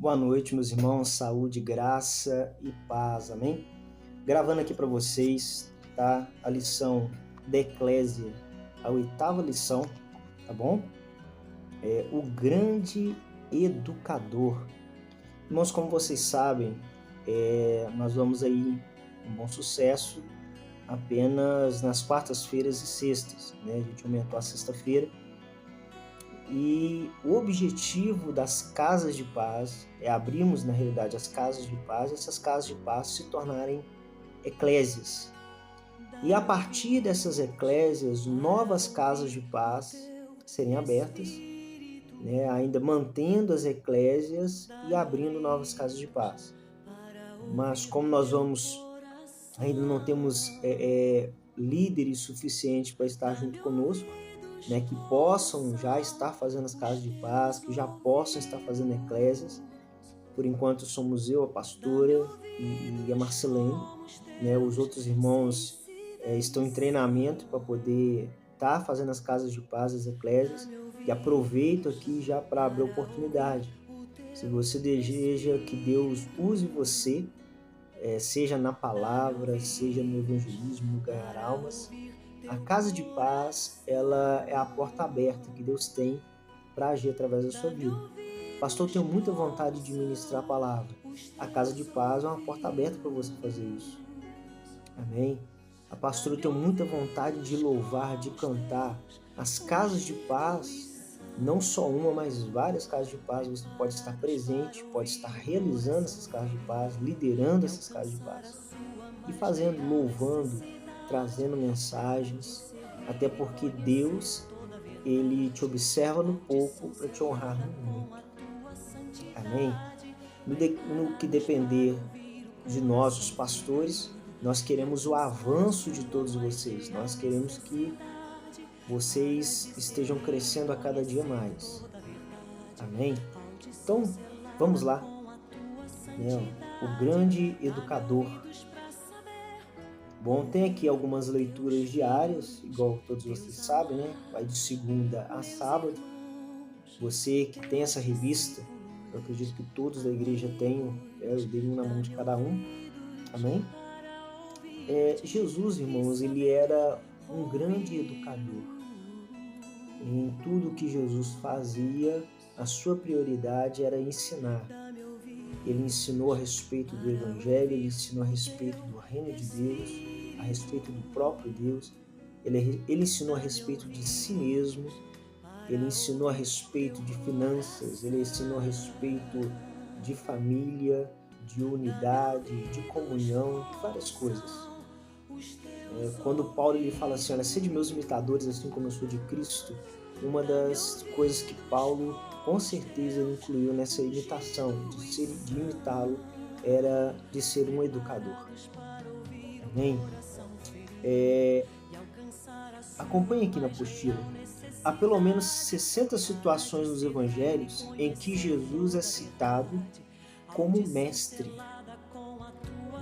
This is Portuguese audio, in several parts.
Boa noite, meus irmãos, saúde, graça e paz, amém? Gravando aqui para vocês, tá? A lição da Eclésia, a oitava lição, tá bom? O grande educador. Irmãos, como vocês sabem, nós vamos aí com bom sucesso apenas nas quartas-feiras e sextas, né? A gente aumentou a sexta-feira. E o objetivo das casas de paz é abrirmos, na realidade, as casas de paz, e essas casas de paz se tornarem eclésias. E a partir dessas eclésias, novas casas de paz serem abertas, né, ainda mantendo as eclésias e abrindo novas casas de paz. Mas como nós ainda não temos líderes suficientes para estar junto conosco, né, que possam já estar fazendo as casas de paz, que já possam estar fazendo eclésias. Por enquanto somos eu, a pastora e a Marcelene, né? Os outros irmãos estão em treinamento para poder estar fazendo as casas de paz, as eclésias, e aproveito aqui já para abrir oportunidade. Se você deseja que Deus use você, seja na palavra, seja no evangelismo, no ganhar almas, a casa de paz, ela é a porta aberta que Deus tem para agir através da sua vida. Pastor, eu tenho muita vontade de ministrar a palavra. A casa de paz é uma porta aberta para você fazer isso. Amém? A pastora, eu tenho muita vontade de louvar, de cantar. As casas de paz, não só uma, mas várias casas de paz, você pode estar presente, pode estar realizando essas casas de paz, liderando essas casas de paz. E fazendo, louvando, trazendo mensagens, até porque Deus, ele te observa no pouco para te honrar no muito. Amém? No que depender de nós, os pastores, nós queremos o avanço de todos vocês. Nós queremos que vocês estejam crescendo a cada dia mais. Amém? Então, vamos lá. O grande educador. Bom, tem aqui algumas leituras diárias, igual todos vocês sabem, né? Vai de segunda a sábado. Você que tem essa revista, eu acredito que todos da igreja tenham, eu dei um na mão de cada um. Amém? Jesus, irmãos, ele era um grande educador. Em tudo que Jesus fazia, a sua prioridade era ensinar. Ele ensinou a respeito do Evangelho, ele ensinou a respeito do reino de Deus, a respeito do próprio Deus, ele ensinou a respeito de si mesmo, ele ensinou a respeito de finanças, ele ensinou a respeito de família, de unidade, de comunhão, de várias coisas. Quando Paulo ele fala assim, olha, sede meus imitadores, assim como eu sou de Cristo, uma das coisas que Paulo com certeza incluiu nessa imitação, de imitá-lo, era de ser um educador. Amém? Acompanhe aqui na apostila. Há pelo menos 60 situações nos evangelhos em que Jesus é citado como mestre.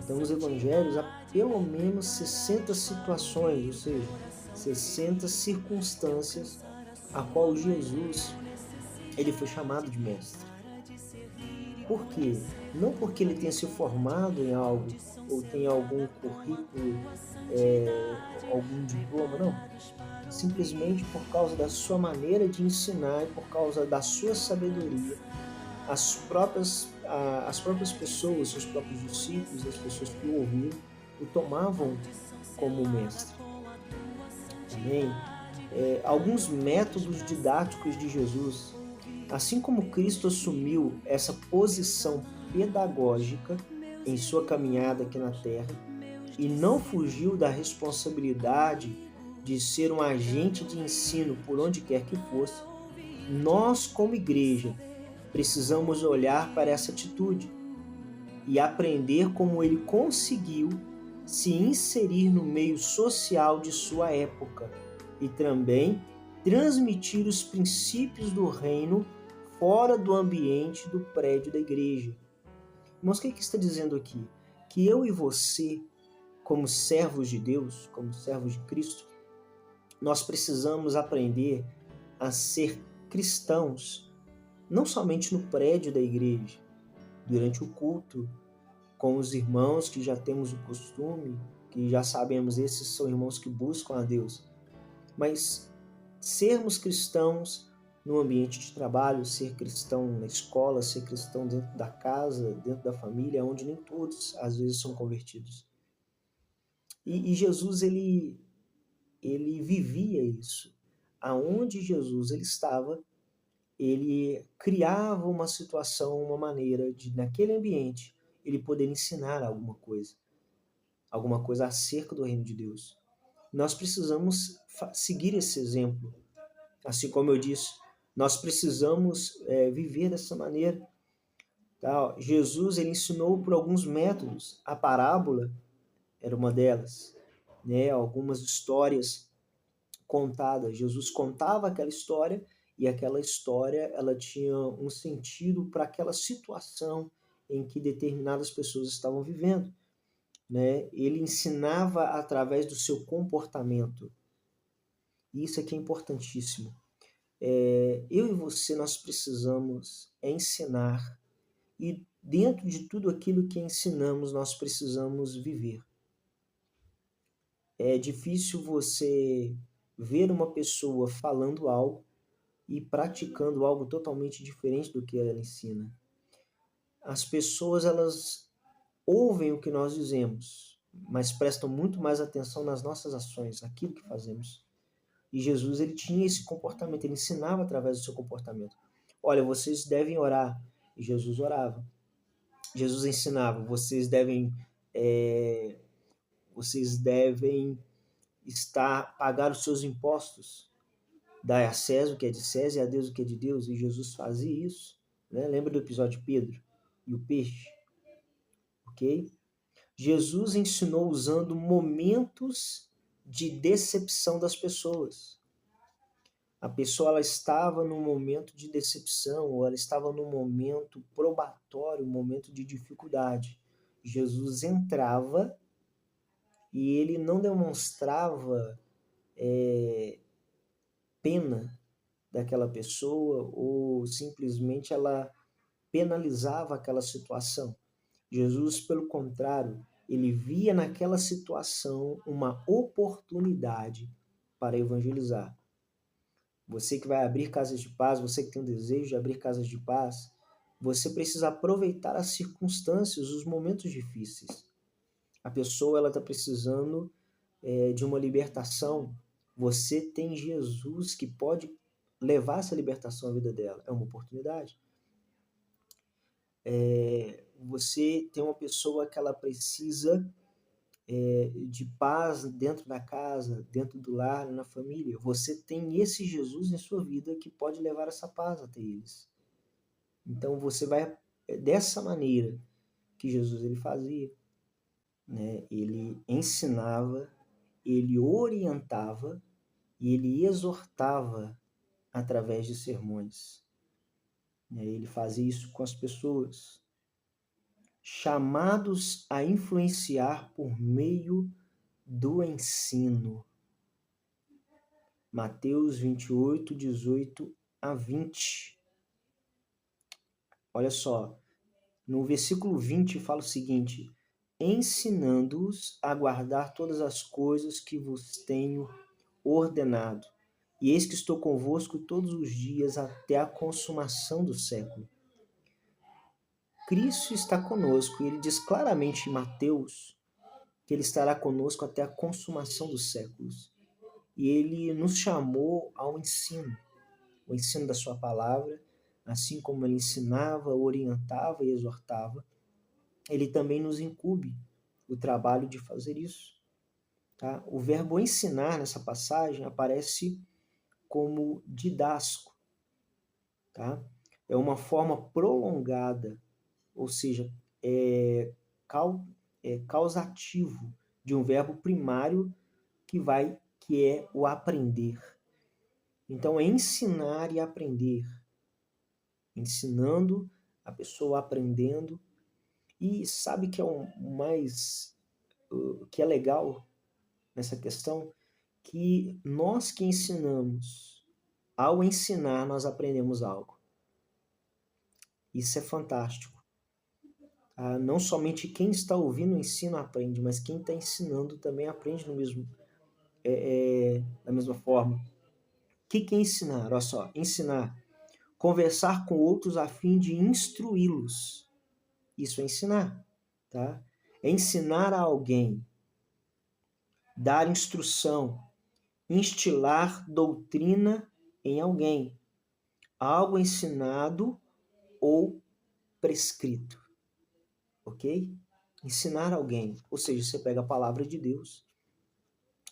Então, nos evangelhos há pelo menos 60 situações, ou seja, 60 circunstâncias a qual Jesus ele foi chamado de mestre. Por quê? Não porque ele tenha se formado em algo ou tenha algum currículo, algum diploma, não. Simplesmente por causa da sua maneira de ensinar e por causa da sua sabedoria, as próprias pessoas, seus próprios discípulos, as pessoas que o ouviam, o tomavam como mestre. Amém? Alguns métodos didáticos de Jesus. Assim como Cristo assumiu essa posição pedagógica em sua caminhada aqui na Terra e não fugiu da responsabilidade de ser um agente de ensino por onde quer que fosse, nós, como igreja, precisamos olhar para essa atitude e aprender como ele conseguiu se inserir no meio social de sua época e também transmitir os princípios do reino fora do ambiente do prédio da igreja. Mas o que está dizendo aqui? Que eu e você, como servos de Deus, como servos de Cristo, nós precisamos aprender a ser cristãos, não somente no prédio da igreja, durante o culto, com os irmãos que já temos o costume, que já sabemos, esses são irmãos que buscam a Deus. Mas sermos cristãos no ambiente de trabalho, ser cristão na escola, ser cristão dentro da casa, dentro da família, onde nem todos às vezes são convertidos. E Jesus, ele vivia isso. Aonde Jesus ele estava, ele criava uma situação, uma maneira de, naquele ambiente, ele poder ensinar alguma coisa acerca do reino de Deus. Nós precisamos seguir esse exemplo. Assim como eu disse, nós precisamos viver dessa maneira. Tá? Jesus ele ensinou por alguns métodos. A parábola era uma delas, né? Algumas histórias contadas. Jesus contava aquela história e aquela história ela tinha um sentido para aquela situação em que determinadas pessoas estavam vivendo. Né? Ele ensinava através do seu comportamento. E isso aqui é importantíssimo. Eu e você, nós precisamos ensinar e dentro de tudo aquilo que ensinamos, nós precisamos viver. É difícil você ver uma pessoa falando algo e praticando algo totalmente diferente do que ela ensina. As pessoas, elas ouvem o que nós dizemos, mas prestam muito mais atenção nas nossas ações, naquilo que fazemos. E Jesus, ele tinha esse comportamento, ele ensinava através do seu comportamento. Olha, vocês devem orar. E Jesus orava. Jesus ensinava, vocês devem pagar os seus impostos. Dai a César o que é de César e a Deus o que é de Deus. E Jesus fazia isso. Né? Lembra do episódio de Pedro e o peixe? Ok? Jesus ensinou usando momentos de decepção das pessoas. A pessoa ela estava num momento de decepção, ou ela estava num momento probatório, um momento de dificuldade. Jesus entrava e ele não demonstrava pena daquela pessoa ou simplesmente ela penalizava aquela situação. Jesus, pelo contrário, ele via naquela situação uma oportunidade para evangelizar. Você que vai abrir casas de paz, você que tem o desejo de abrir casas de paz, você precisa aproveitar as circunstâncias, os momentos difíceis. A pessoa ela está precisando de uma libertação. Você tem Jesus que pode levar essa libertação à vida dela. É uma oportunidade. Você tem uma pessoa que ela precisa de paz dentro da casa, dentro do lar, na família. Você tem esse Jesus em sua vida que pode levar essa paz até eles. Então você vai dessa maneira que Jesus ele fazia, né? Ele ensinava, ele orientava e ele exortava através de sermões. Ele fazia isso com as pessoas, chamados a influenciar por meio do ensino. Mateus 28, 18 a 20. Olha só, no versículo 20 fala o seguinte: ensinando-os a guardar todas as coisas que vos tenho ordenado. E eis que estou convosco todos os dias até a consumação do século. Cristo está conosco e ele diz claramente em Mateus que ele estará conosco até a consumação dos séculos. E ele nos chamou ao ensino, o ensino da sua palavra, assim como ele ensinava, orientava e exortava, ele também nos incumbe o trabalho de fazer isso. Tá? O verbo ensinar nessa passagem aparece como didasco. Tá? É uma forma prolongada, ou seja, causativo de um verbo primário que é o aprender. Então, é ensinar e aprender. Ensinando, a pessoa aprendendo. E sabe que é que é legal nessa questão? Que nós que ensinamos, ao ensinar, nós aprendemos algo. Isso é fantástico. Não somente quem está ouvindo o ensino aprende, mas quem está ensinando também aprende da mesma forma. O que é ensinar? Olha só, ensinar. Conversar com outros a fim de instruí-los. Isso é ensinar, tá? É ensinar a alguém, dar instrução, instilar doutrina em alguém. Algo ensinado ou prescrito, ok? Ensinar alguém, ou seja, você pega a palavra de Deus,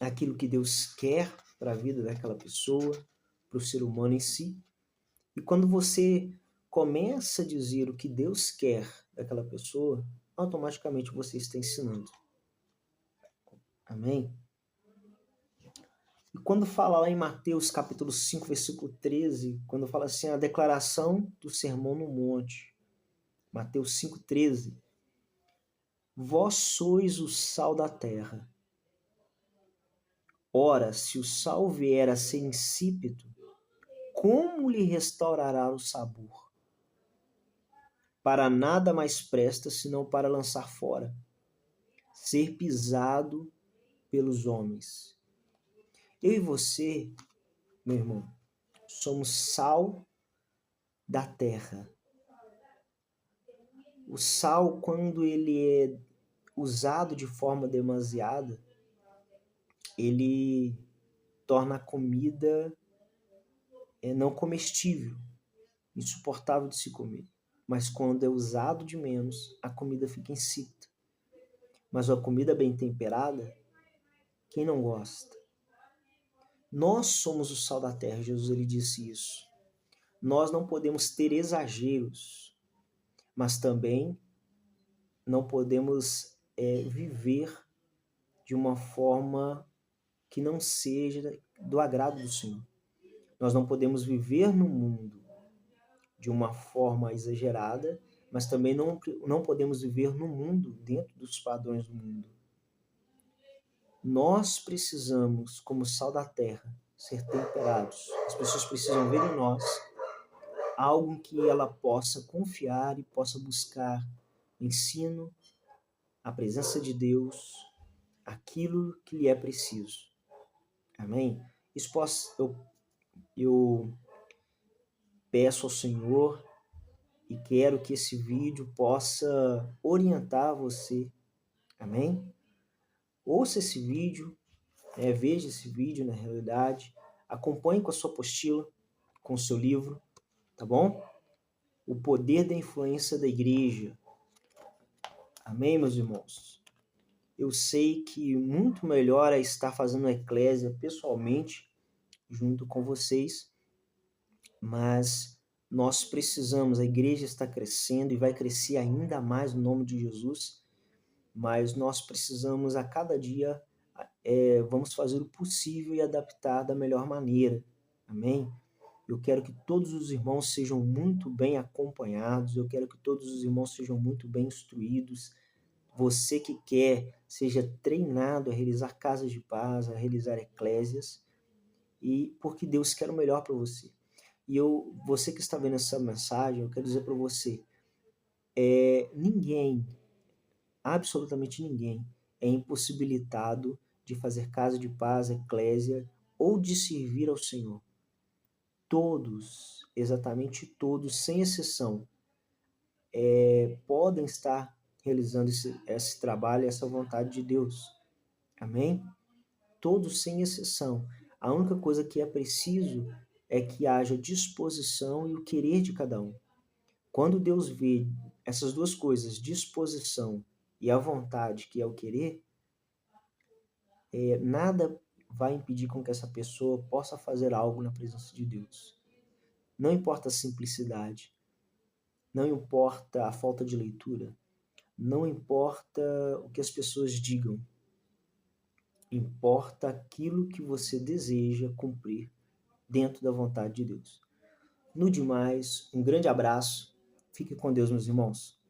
aquilo que Deus quer para a vida daquela pessoa, para o ser humano em si, e quando você começa a dizer o que Deus quer daquela pessoa, automaticamente você está ensinando. Amém? E quando fala lá em Mateus capítulo 5, versículo 13, quando fala assim, a declaração do Sermão no Monte, Mateus 5,13, vós sois o sal da terra. Ora, se o sal vier a ser insípido, como lhe restaurará o sabor? Para nada mais presta, senão para lançar fora, ser pisado pelos homens. Eu e você, meu irmão, somos sal da terra. O sal, quando ele é usado de forma demasiada, ele torna a comida não comestível, insuportável de se comer. Mas quando é usado de menos, a comida fica insípida. Mas a comida bem temperada, quem não gosta? Nós somos o sal da terra, Jesus ele disse isso. Nós não podemos ter exageros, mas também não podemos viver de uma forma que não seja do agrado do Senhor. Nós não podemos viver no mundo de uma forma exagerada, mas também não podemos viver no mundo dentro dos padrões do mundo. Nós precisamos, como sal da terra, ser temperados. As pessoas precisam ver em nós algo que ela possa confiar e possa buscar ensino, a presença de Deus, aquilo que lhe é preciso. Amém? Eu peço ao Senhor e quero que esse vídeo possa orientar você. Amém? Ouça esse vídeo, veja esse vídeo na realidade, acompanhe com a sua apostila, com o seu livro, tá bom? O poder da influência da igreja. Amém, meus irmãos? Eu sei que muito melhor é estar fazendo a eclésia pessoalmente, junto com vocês, mas nós precisamos, a igreja está crescendo e vai crescer ainda mais no nome de Jesus, mas nós precisamos a cada dia, vamos fazer o possível e adaptar da melhor maneira, amém? Eu quero que todos os irmãos sejam muito bem acompanhados, eu quero que todos os irmãos sejam muito bem instruídos, você que quer, seja treinado a realizar casas de paz, a realizar eclésias, e porque Deus quer o melhor para você. E você que está vendo essa mensagem, eu quero dizer para você, ninguém, absolutamente ninguém, é impossibilitado de fazer casa de paz, eclésia, ou de servir ao Senhor. Todos, exatamente todos, sem exceção, podem estar realizando esse trabalho, essa vontade de Deus. Amém? Todos, sem exceção. A única coisa que é preciso é que haja disposição e o querer de cada um. Quando Deus vê essas duas coisas, disposição e a vontade, que é o querer, nada vai impedir com que essa pessoa possa fazer algo na presença de Deus. Não importa a simplicidade, não importa a falta de leitura, não importa o que as pessoas digam, importa aquilo que você deseja cumprir dentro da vontade de Deus. No demais, um grande abraço, fique com Deus, meus irmãos.